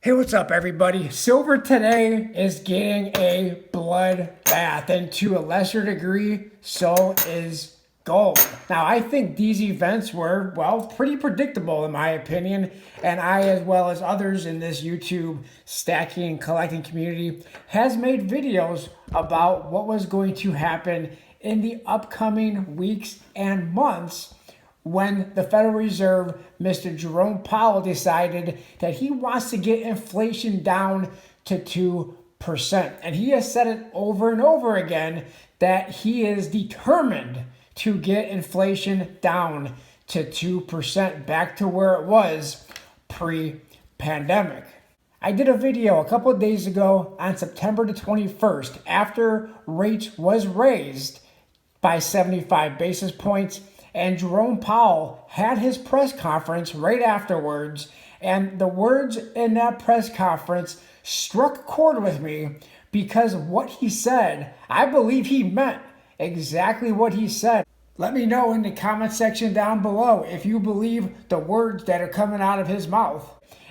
Hey, what's up, everybody? Silver today is getting a bloodbath, and to a lesser degree, so is gold. Now, I think these events were, well, pretty predictable in my opinion, and I, as well as others in this YouTube stacking and collecting community, has made videos about what was going to happen in the upcoming weeks and months when the Federal Reserve, Mr. Jerome Powell, decided that he wants to get inflation down to 2%. And he has said it over and over again that he is determined to get inflation down to 2%, back to where it was pre-pandemic. I did a video a couple of days ago on September the 21st after rates was raised by 75 basis points. And Jerome Powell had his press conference right afterwards, and the words in that press conference struck a chord with me because what he said, I believe he meant exactly what he said. Let me know in the comment section down below if you believe the words that are coming out of his mouth.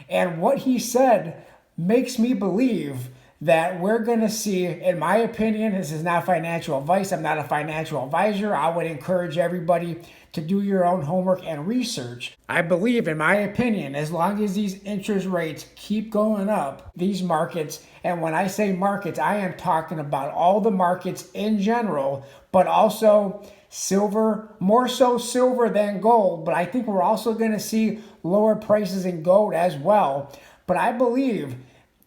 And what he said makes me believe that we're going to see, in my opinion, this is not financial advice. I'm not a financial advisor. I would encourage everybody to do your own homework and research. I believe, in my opinion, as long as these interest rates keep going up, these markets, and when I say markets, I am talking about all the markets in general, but also silver, more so silver than gold. But I think we're also going to see lower prices in gold as well. But I believe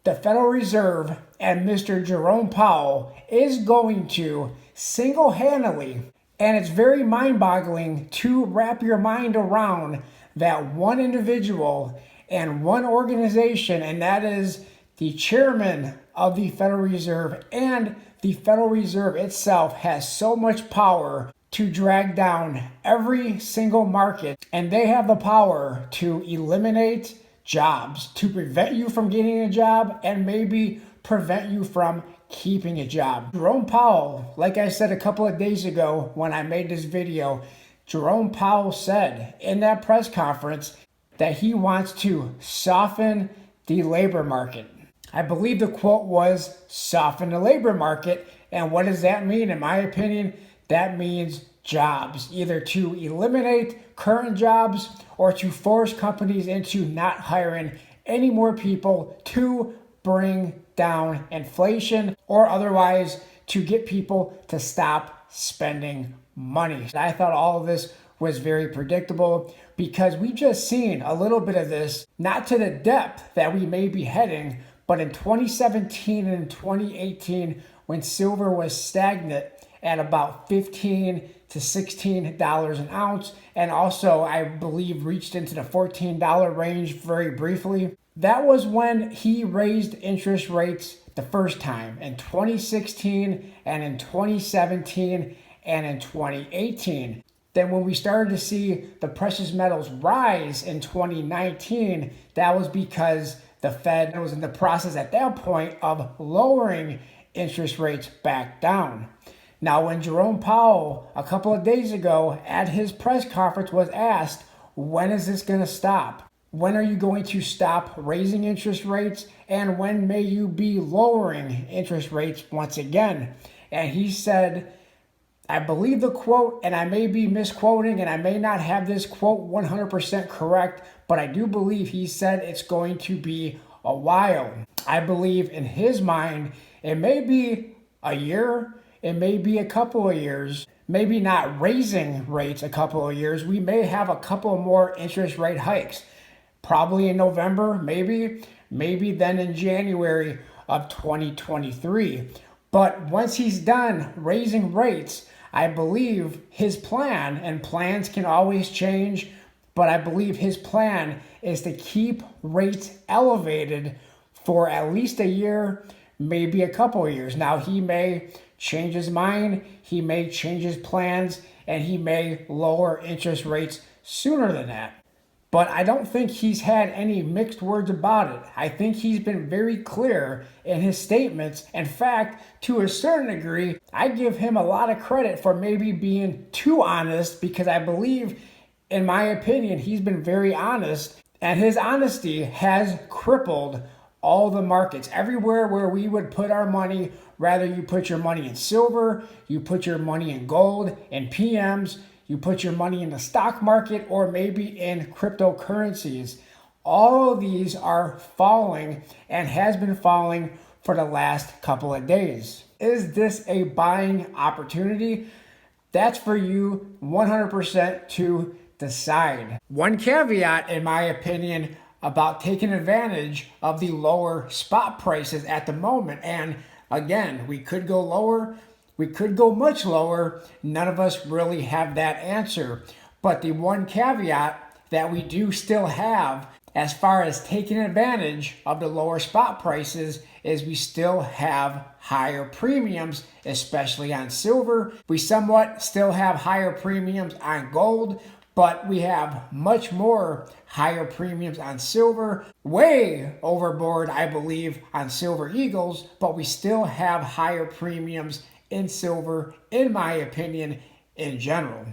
the Federal Reserve and Mr. Jerome Powell is going to single-handedly, and it's very mind-boggling to wrap your mind around that one individual and one organization, and that is the chairman of the Federal Reserve, and the Federal Reserve itself has so much power to drag down every single market, and they have the power to eliminate jobs, to prevent you from getting a job and maybe prevent you from keeping a job. Jerome Powell, like I said a couple of days ago when I made this video, Jerome Powell said in that press conference that he wants to soften the labor market. I believe the quote was soften the labor market. And what does that mean? In my opinion, that means jobs, either to eliminate current jobs or to force companies into not hiring any more people to bring down inflation, or otherwise to get people to stop spending money. I thought all of this was very predictable because we've just seen a little bit of this, not to the depth that we may be heading, but in 2017 and 2018 when silver was stagnant at about $15 to $16 an ounce, and also I believe reached into the $14 range very briefly. That was when he raised interest rates the first time in 2016 and in 2017 and in 2018. Then when we started to see the precious metals rise in 2019, that was because the Fed was in the process at that point of lowering interest rates back down. Now, when Jerome Powell, a couple of days ago at his press conference, was asked, when is this going to stop? When are you going to stop raising interest rates? And when may you be lowering interest rates once again? And he said, I believe the quote, and I may be misquoting, and I may not have this quote 100% correct, but I do believe he said it's going to be a while. I believe in his mind, it may be a year, it may be a couple of years, maybe not raising rates a couple of years. We may have a couple more interest rate hikes, probably in November, maybe then in January of 2023. But once he's done raising rates, I believe his plan, and plans can always change, but I believe his plan is to keep rates elevated for at least a year, maybe a couple of years. Now, he may change his mind, he may change his plans, and he may lower interest rates sooner than that. But I don't think he's had any mixed words about it. I think he's been very clear in his statements. In fact, to a certain degree, I give him a lot of credit for maybe being too honest, because I believe, in my opinion, he's been very honest, and his honesty has crippled all the markets, everywhere where we would put our money, whether you put your money in silver, you put your money in gold, in PMs, you put your money in the stock market, or maybe in cryptocurrencies. All of these are falling and has been falling for the last couple of days. Is this a buying opportunity? That's for you 100% to decide. One caveat, in my opinion, about taking advantage of the lower spot prices at the moment. And again, we could go lower, we could go much lower. None of us really have that answer. But the one caveat that we do still have as far as taking advantage of the lower spot prices is we still have higher premiums, especially on silver. We somewhat still have higher premiums on gold, but we have much more higher premiums on silver, way overboard, I believe, on silver eagles, but we still have higher premiums in silver, in my opinion, in general.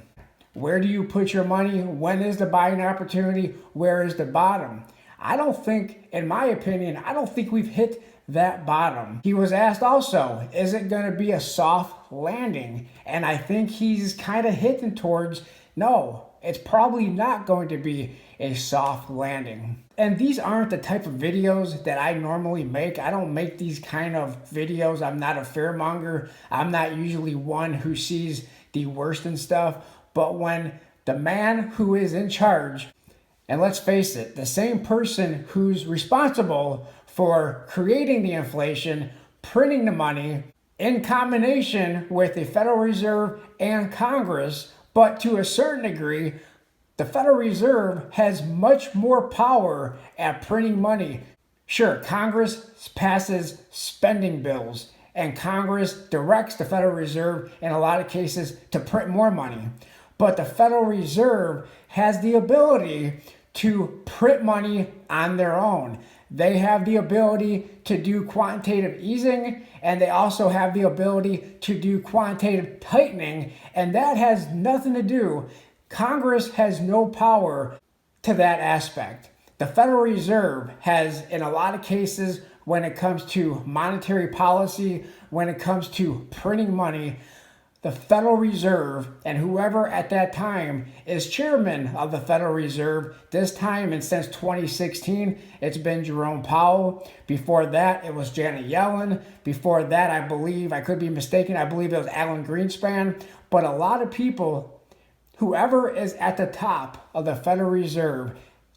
Where do you put your money? When is the buying opportunity? Where is the bottom? I don't think, in my opinion, I don't think we've hit that bottom. He was asked also, is it going to be a soft landing? And I think he's kind of hinting towards, no, it's probably not going to be a soft landing. And these aren't the type of videos that I normally make. I don't make these kind of videos. I'm not a fearmonger. I'm not usually one who sees the worst in stuff. But when the man who is in charge, and let's face it, the same person who's responsible for creating the inflation, printing the money, in combination with the Federal Reserve and Congress, but to a certain degree, the Federal Reserve has much more power at printing money. Sure, Congress passes spending bills, and Congress directs the Federal Reserve in a lot of cases to print more money. But the Federal Reserve has the ability to print money on their own. They have the ability to do quantitative easing, and they also have the ability to do quantitative tightening, and that has nothing to do. Congress has no power to that aspect. The Federal Reserve has, in a lot of cases, when it comes to monetary policy, when it comes to printing money, the Federal Reserve and whoever at that time is chairman of the Federal Reserve, this time and since 2016, it's been Jerome Powell. Before that, it was Janet Yellen. Before that, I believe, I could be mistaken, I believe it was Alan Greenspan. But a lot of people, whoever is at the top of the Federal Reserve,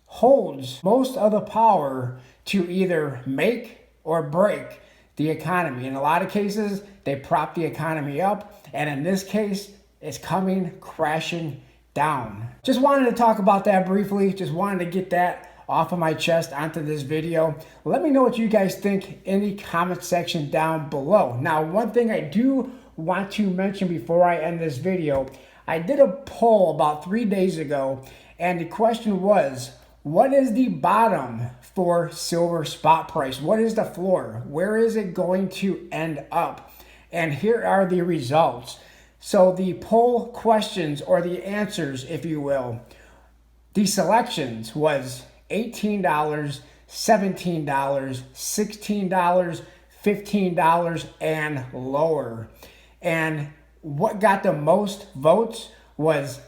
holds most of the power to either make or break the economy. In a lot of cases, they prop the economy up, and in this case, it's coming crashing down. Just wanted to talk about that briefly. Just wanted to get that off of my chest onto this video. Let me know what you guys think in the comment section down below. Now, one thing I do want to mention before I end this video, I did a poll about 3 days ago, and the question was, what is the bottom for silver spot price? What is the floor? Where is it going to end up? And here are the results. So the poll questions, or the answers, if you will, the selections was $18, $17, $16, $15, and lower. And what got the most votes was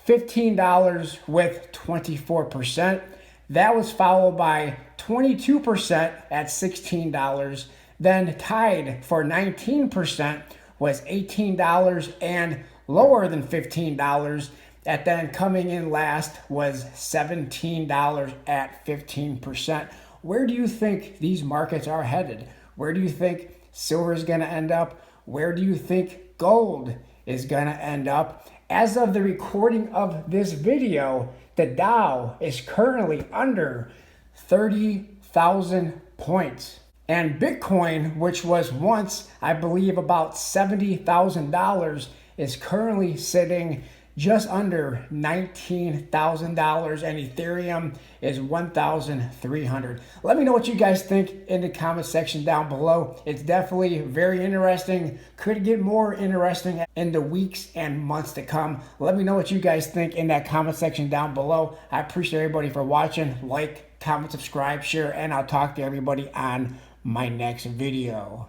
$15 with 24%. That was followed by 22% at $16. Then tied for 19% was $18, and lower than $15. And then coming in last was $17 at 15%. Where do you think these markets are headed? Where do you think silver is going to end up? Where do you think gold is going to end up? As of the recording of this video, the Dow is currently under 30,000 points. And Bitcoin, which was once, I believe, about $70,000, is currently sitting just under $19,000, and Ethereum is $1,300. Let me know what you guys think in the comment section down below. It's definitely very interesting. Could get more interesting in the weeks and months to come. Let me know what you guys think in that comment section down below. I appreciate everybody for watching. Like, comment, subscribe, share, and I'll talk to everybody on my next video.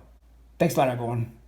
Thanks a lot, everyone.